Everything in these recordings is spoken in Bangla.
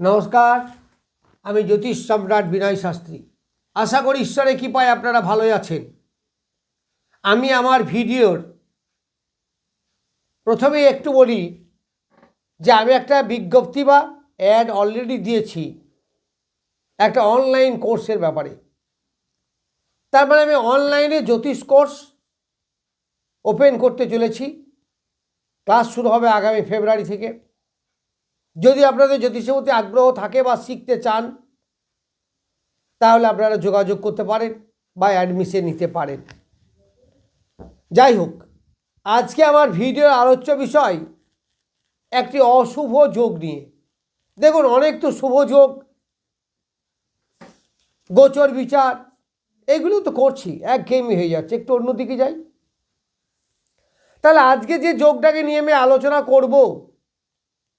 নমস্কার, আমি জ্যোতিষ সম্রাট বিনয় শাস্ত্রী। আশা করি ঈশ্বরের কৃপায় আপনারা ভালোই আছেন। আমি আমার ভিডিওর প্রথমেই একটু বলি যে আমি একটা বিজ্ঞপ্তি বা অ্যাড অলরেডি দিয়েছি একটা অনলাইন কোর্সের ব্যাপারে। তার মানে আমি অনলাইনে জ্যোতিষ কোর্স ওপেন করতে চলেছি। ক্লাস শুরু হবে আগামী ফেব্রুয়ারি থেকে। যদি আপনাদের জ্যোতিষের প্রতি আগ্রহ থাকে বা শিখতে চান তাহলে আপনারা যোগাযোগ করতে পারেন বা অ্যাডমিশন নিতে পারেন। যাই হোক, আজকে আমার ভিডিওর আলোচ্য বিষয় একটি অশুভ যোগ নিয়ে। দেখুন, অনেক তো শুভ যোগ, গোচর বিচার, এগুলো তো করছি, একঘেয়েমি হয়ে যাচ্ছে, একটু অন্যদিকে যাই। তাহলে আজকে যে যোগটাকে নিয়ে আমি আলোচনা করব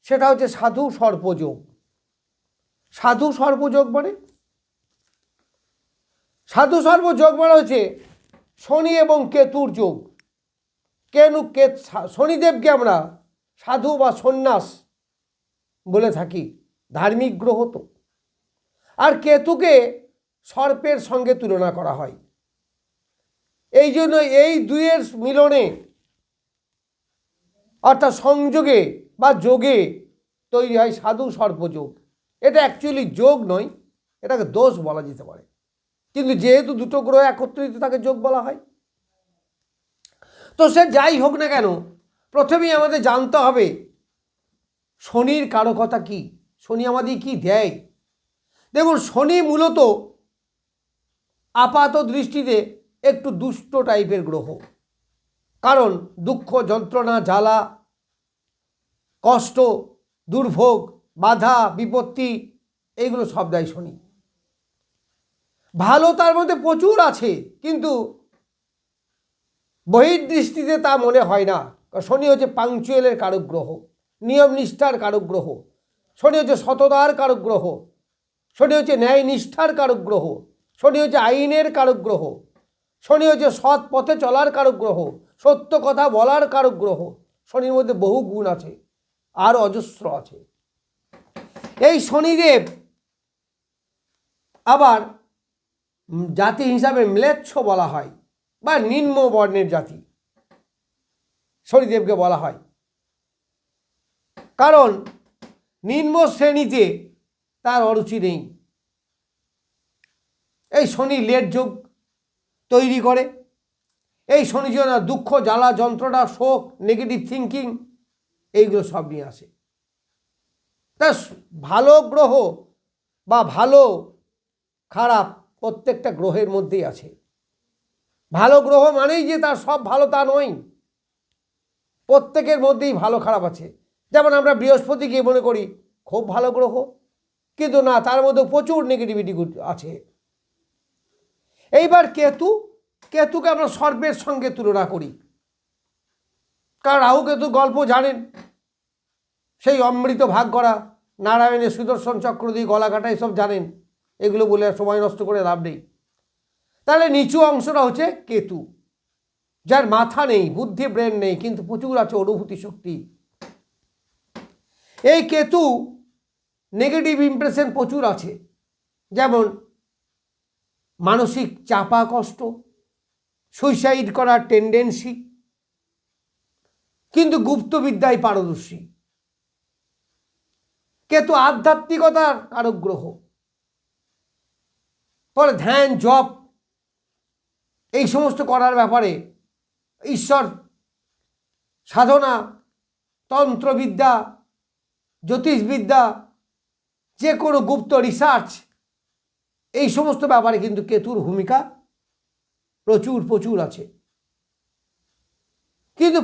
সেটা হচ্ছে সাধু সর্পযোগ। সাধু সর্পযোগ মানে হচ্ছে শনি এবং কেতুর যোগ। শনিদেবকে আমরা সাধু বা সন্ন্যাস বলে থাকি, ধার্মিক গ্রহ তো। আর কেতুকে সর্পের সঙ্গে তুলনা করা হয়। এই জন্য এই দুইয়ের মিলনে অর্থাৎ সংযোগে বা যোগে তৈরি হয় সাধু সর্পযোগ। এটা অ্যাকচুয়ালি যোগ নয়, এটাকে দোষ বলা যেতে পারে, কিন্তু যেহেতু দুটো গ্রহ একত্রিত তাকে যোগ বলা হয়। তো সে যাই হোক না কেন, প্রথমেই আমাদের জানতে হবে শনির কারকতা কি, শনি আমাদের কি দেয়। দেখুন, শনি মূলত আপাত দৃষ্টিতে একটু দুষ্ট টাইপের গ্রহ, কারণ দুঃখ, যন্ত্রণা, জ্বালা, কষ্ট, দুর্ভোগ, বাধা, বিপত্তি এইগুলো সব দেয় শনি। ভালো তার মধ্যে প্রচুর আছে, কিন্তু বহির্দৃষ্টিতে তা মনে হয় না। শনি হচ্ছে পাংচুয়েলের কারক গ্রহ, নিয়ম নিষ্ঠার কারক গ্রহ। শনি হচ্ছে সততার কারক গ্রহ। শনি হচ্ছে ন্যায় নিষ্ঠার কারক গ্রহ। শনি হচ্ছে আইনের কারক গ্রহ। শনি হচ্ছে সৎ পথে চলার কারক গ্রহ, সত্য কথা বলার কারক গ্রহ। শনির মধ্যে বহু গুণ আছে, আর অজস্র আছে। এই শনিদেব আবার জাতি হিসাবে ম্লেচ্ছ বলা হয় বা নিম্ন বর্ণের জাতি শনিদেবকে বলা হয়, কারণ নিম্ন শ্রেণীতে তার অরুচি নেই। এই শনি লেট যোগ তৈরি করে। এই শনি জন্য দুঃখ, জ্বালা, যন্ত্রণা, শোক, নেগেটিভ থিঙ্কিং এইগুলো সব নিয়ে আসে। তা ভালো গ্রহ বা ভালো খারাপ প্রত্যেকটা গ্রহের মধ্যেই আছে। ভালো গ্রহ মানেই যে তার সব ভালো তা নয়, প্রত্যেকের মধ্যেই ভালো খারাপ আছে। যেমন আমরা বৃহস্পতিকে মনে করি খুব ভালো গ্রহ, কিন্তু না, তার মধ্যে প্রচুর নেগেটিভিটি আছে। এইবার কেতুকে আমরা সর্পের সঙ্গে তুলনা করি, কারণ রাহু কেতু গল্প জানেন, সেই অমৃত ভাগ করা, নারায়ণের সুদর্শন চক্র দিয়ে গলা কাটা, এসব জানেন। এগুলো বলে সময় নষ্ট করে লাভ নেই। তাহলে নিচু অংশটা হচ্ছে কেতু, যার মাথা নেই, বুদ্ধি, ব্রেন নেই, কিন্তু প্রচুর আছে অনুভূতি শক্তি। এই কেতু নেগেটিভ ইমপ্রেশন প্রচুর আছে, যেমন মানসিক চাপা কষ্ট, সুইসাইড করার টেন্ডেন্সি, কিন্তু গুপ্তবিদ্যায় পারদর্শী। কেতু আধ্যাত্মিকতার কারক গ্রহ, ফলে ধ্যান, জপ এই সমস্ত করার ব্যাপারে, ঈশ্বর সাধনা, তন্ত্রবিদ্যা, জ্যোতিষবিদ্যা, যে কোনো গুপ্ত রিসার্চ, এই সমস্ত ব্যাপারে কিন্তু কেতুর ভূমিকা প্রচুর আছে। কিন্তু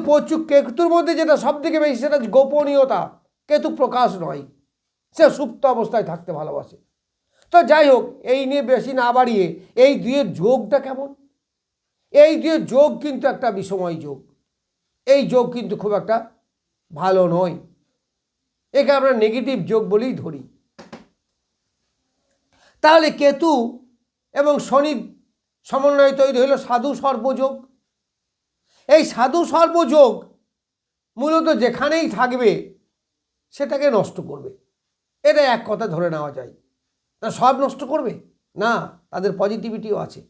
কেতুর মধ্যে যেটা সব থেকে বেশি, সেটা গোপনীয়তা। কেতু প্রকাশ নয়, সে সুপ্ত অবস্থায় থাকতে ভালোবাসে। তো যাই হোক, এই নিয়ে বেশি না বাড়িয়ে, এই দুয়ের যোগটা কেমন? এই দুয়ের যোগ কিন্তু একটা বিষময় যোগ। এই যোগ কিন্তু খুব একটা ভালো নয়, একে আমরা নেগেটিভ যোগ বলেই ধরি। তাহলে কেতু এবং শনির সমন্বয়ে তৈরি হলো সাধু সর্পযোগ। এই সাধু সর্পযোগ মূলত যেখানেই থাকবে সেটাকে নষ্ট করবে। এটা এক কথা ধরে নেওয়া যায়। তা সব নষ্ট করবে না, তাদের পজিটিভিটিও আছে।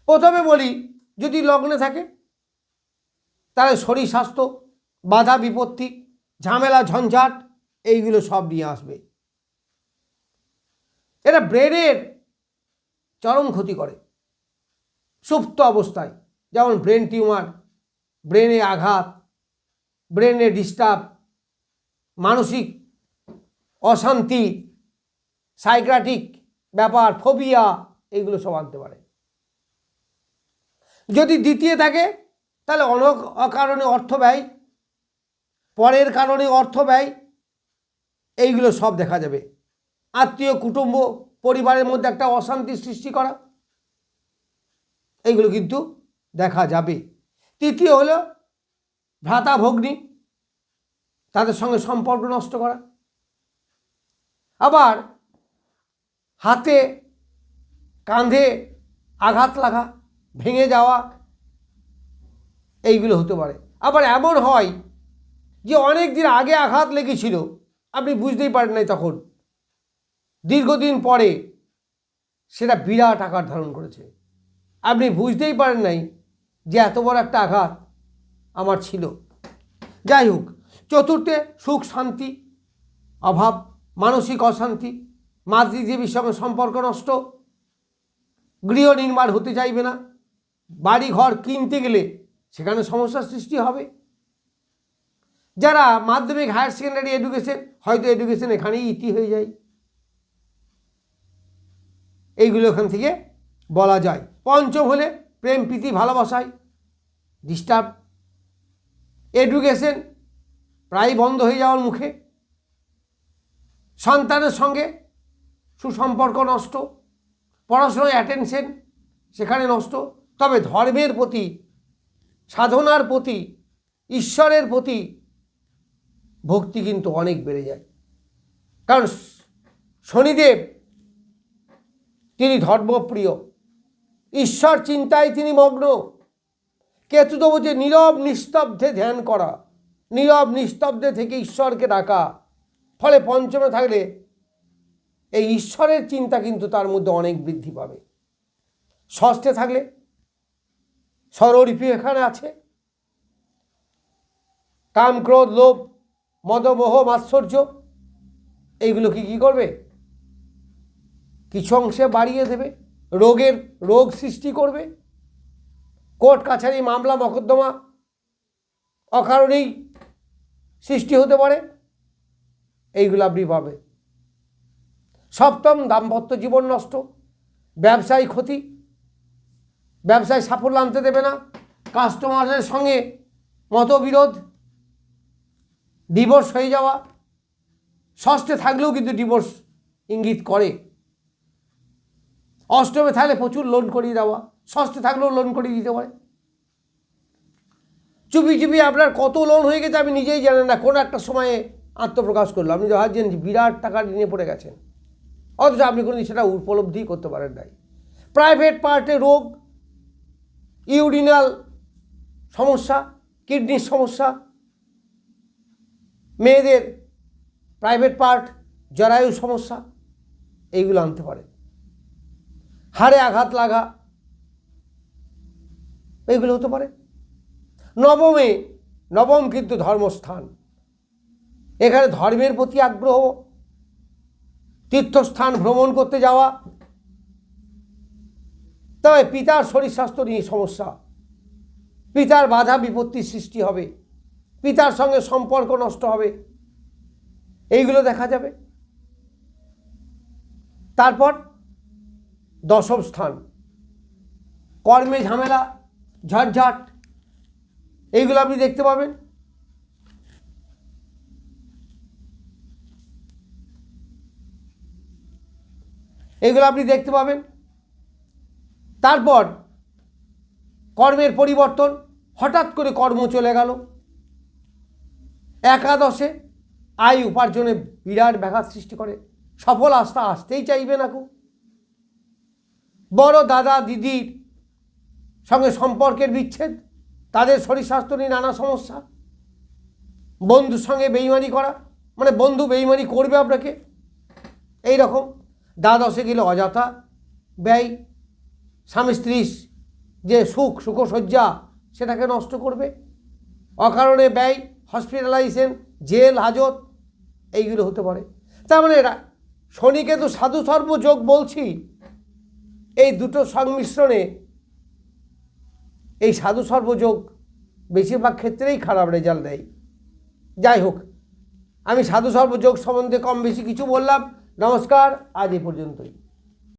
প্রথমে বলি, যদি লগ্নে থাকে তাহলে শরীর স্বাস্থ্য, বাধা বিপত্তি, ঝামেলা ঝঞ্ঝাট এইগুলো সব নিয়ে আসবে। এরা ব্রেনের চরম ক্ষতি করে সুপ্ত অবস্থায়, যেমন ব্রেন টিউমার, ব্রেনে আঘাত, ব্রেনে ডিস্টার্ব, মানসিক অশান্তি, সাইকিয়াট্রিক ব্যাপার, ফোবিয়া, এইগুলো সব আনতে পারে। যদি দ্বিতীয় থাকে তাহলে অকারণে অর্থ ব্যয়, পরের কারণে অর্থ ব্যয়, এইগুলো সব দেখা যাবে। আত্মীয় কুটুম্ব পরিবারের মধ্যে একটা অশান্তি সৃষ্টি করা, এইগুলো কিন্তু দেখা যাবে। তৃতীয় হলো ভ্রাতা ভগ্নী, তাদের সঙ্গে সম্পর্ক নষ্ট করা। আবার হাতে কাঁধে আঘাত লাগা, ভেঙে যাওয়া, এইগুলো হতে পারে। আবার এমন হয় যে অনেক দিন আগে আঘাত লেগেছিল, আপনি বুঝতেই পারেন নাই, তখন দীর্ঘদিন পরে সেটা বিরাট আকার ধারণ করেছে, আপনি বুঝতেই পারেন নাই যে এত বড় একটা আঘাত আমার ছিল। যাই হোক, চতুর্থে সুখ শান্তি অভাব, মানসিক অশান্তি, মাতৃদেবীর সঙ্গে সম্পর্ক নষ্ট, গৃহ নির্মাণ হতে চাইবে না, বাড়ি ঘর কিনতে গেলে সেখানে সমস্যার সৃষ্টি হবে। যারা মাধ্যমিক হায়ার সেকেন্ডারি এডুকেশন, হয়তো এডুকেশন এখানেই ইতি হয়ে যায়, এইগুলো এখান থেকে বলা যায়। পঞ্চম হলে প্রেম প্রীতি ভালোবাসায় ডিস্টার্ব, এডুকেশন প্রায় বন্ধ হয়ে যাওয়ার মুখে, সন্তানের সঙ্গে সুসম্পর্ক নষ্ট, পড়াশোনায় অ্যাটেনশন সেখানে নষ্ট। তবে ধর্মের প্রতি, সাধনার প্রতি, ঈশ্বরের প্রতি ভক্তি কিন্তু অনেক বেড়ে যায়, কারণ শনিদেব তিনি ধর্মপ্রিয়, ঈশ্বর চিন্তায় তিনি মগ্ন। কেতুদেব যে নীরব নিস্তব্ধে ধ্যান করা, নীরব নিস্তব্ধে থেকে ঈশ্বরকে ডাকা, ফলে পঞ্চমে থাকলে এই ঈশ্বরের চিন্তা কিন্তু তার মধ্যে অনেক বৃদ্ধি পাবে। ষষ্ঠে থাকলে স্বরূপী এখানে আছে, কাম ক্রোধ লোভ মদমোহ মাৎসর্য, এইগুলো কি করবে? কিছু অংশে বাড়িয়ে দেবে, রোগ সৃষ্টি করবে, কোর্ট কাছারি মামলা মকদ্দমা অকারণেই সৃষ্টি হতে পারে, এইগুলো আপনি পাবে। সপ্তম দাম্পত্য জীবন নষ্ট, ব্যবসায়ী ক্ষতি, ব্যবসায় সাফল্য আনতে দেবে না, কাস্টমারের সঙ্গে মতবিরোধ, ডিভোর্স হয়ে যাওয়া। ষষ্ঠে থাকলেও কিন্তু ডিভোর্স ইঙ্গিত করে। অষ্টমে থাকলে প্রচুর লোন করিয়ে দেওয়া, ষষ্ঠে থাকলেও লোন করিয়ে দিতে পারে। চুপি চুপি আপনার কত লোন হয়ে গেছে আপনি নিজেই জানেন না, কোনো একটা সময়ে আত্মপ্রকাশ করলো, আপনি ভাবছেন বিরাট টাকা ঋণে পড়ে গেছেন, অথচ আপনি কোনো সেটা উপলব্ধি করতে পারেন নাই। প্রাইভেট পার্টে রোগ, ইউরিনাল সমস্যা, কিডনির সমস্যা, মেয়েদের প্রাইভেট পার্ট জরায়ু সমস্যা, এইগুলো আনতে পারে। হাড়ে আঘাত লাগা, এইগুলো হতে পারে। নবম কিন্তু ধর্মস্থান, এখানে ধর্মের প্রতি আগ্রহ, তীর্থস্থান ভ্রমণ করতে যাওয়া। তবে পিতার শরীর স্বাস্থ্য নিয়ে সমস্যা, পিতার বাধা বিপত্তির সৃষ্টি হবে, পিতার সঙ্গে সম্পর্ক নষ্ট হবে, এইগুলো দেখা যাবে। তারপর দশম স্থান, কর্মে ঝামেলা ঝটঝাট, এইগুলো আপনি দেখতে পাবেন। তারপর কর্মের পরিবর্তন, হঠাৎ করে কর্ম চলে গেল। একাদশে আয় উপার্জনে বিরাট ব্যাঘাত সৃষ্টি করে, সফল আস্থা আসতেই চাইবে না কো। বড় দাদা দিদির সঙ্গে সম্পর্কের বিচ্ছেদ, তাদের শরীর স্বাস্থ্য নিয়ে নানা সমস্যা, বন্ধুর সঙ্গে বেইমানি করা, মানে বন্ধু বেইমানি করবে আপনাকে, এই রকম। দ্বাদশে গেলে অযথা ব্যয়, স্বামী স্ত্রীর যে সুখসজ্জা সেটাকে নষ্ট করবে, অকারণে ব্যয়, হসপিটালাইজেশন, জেল হাজত এইগুলো হতে পারে। তার মানে শনিকে তো সাধু সর্বযোগ বলছি, এই দুটো সংমিশ্রণে এই সাধু সর্বযোগ বেশিরভাগ ক্ষেত্রেই খারাপ রেজাল্ট দেয়। যাই হোক, আমি সাধু সর্বযোগ সম্বন্ধে কম বেশি কিছু বললাম। নমস্কার, আজ এই পর্যন্তই।